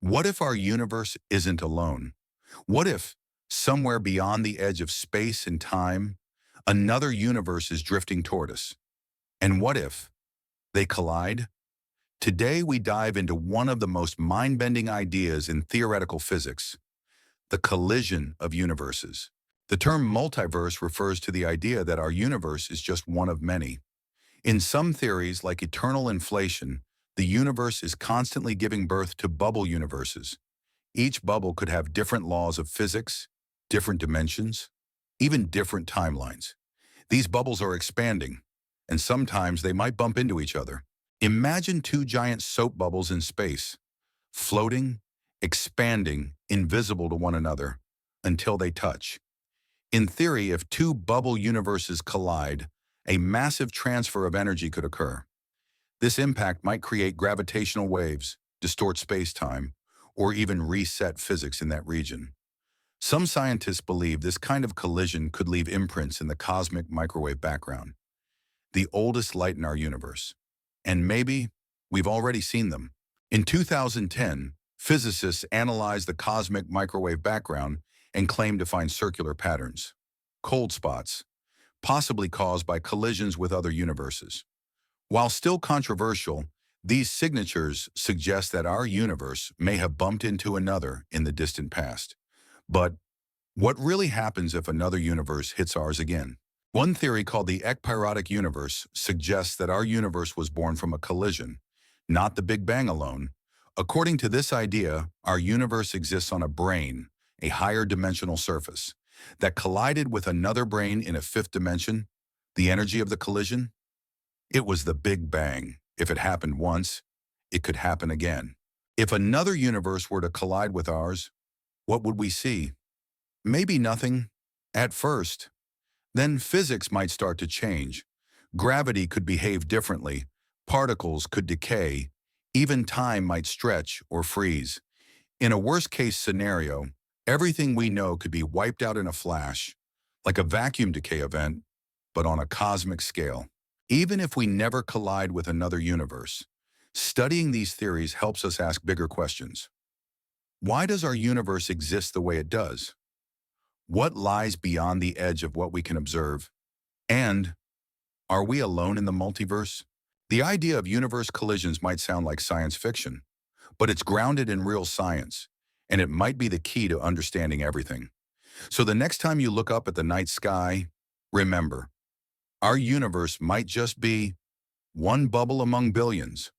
What if our universe isn't alone? What if, somewhere beyond the edge of space and time, another universe is drifting toward us? And what if they collide? Today we dive into one of the most mind-bending ideas in theoretical physics, the collision of universes. The term multiverse refers to the idea that our universe is just one of many. In some theories, like eternal inflation, the universe is constantly giving birth to bubble universes. Each bubble could have different laws of physics, different dimensions, even different timelines. These bubbles are expanding, and sometimes they might bump into each other. Imagine two giant soap bubbles in space, floating, expanding, invisible to one another, until they touch. In theory, if two bubble universes collide, a massive transfer of energy could occur. This impact might create gravitational waves, distort space-time, or even reset physics in that region. Some scientists believe this kind of collision could leave imprints in the cosmic microwave background, the oldest light in our universe. And maybe we've already seen them. In 2010, physicists analyzed the cosmic microwave background and claimed to find circular patterns, cold spots, possibly caused by collisions with other universes. While still controversial, these signatures suggest that our universe may have bumped into another in the distant past. But what really happens if another universe hits ours again? One theory called the ekpyrotic universe suggests that our universe was born from a collision, not the Big Bang alone. According to this idea, our universe exists on a brane, a higher dimensional surface, that collided with another brane in a fifth dimension. The energy of the collision? It was the Big Bang. If it happened once, it could happen again. If another universe were to collide with ours, what would we see? Maybe nothing at first. Then physics might start to change. Gravity could behave differently. Particles could decay. Even time might stretch or freeze. In a worst-case scenario, everything we know could be wiped out in a flash, like a vacuum decay event, but on a cosmic scale. Even if we never collide with another universe, studying these theories helps us ask bigger questions. Why does our universe exist the way it does? What lies beyond the edge of what we can observe? And are we alone in the multiverse? The idea of universe collisions might sound like science fiction, but it's grounded in real science, and it might be the key to understanding everything. So the next time you look up at the night sky, remember, our universe might just be one bubble among billions.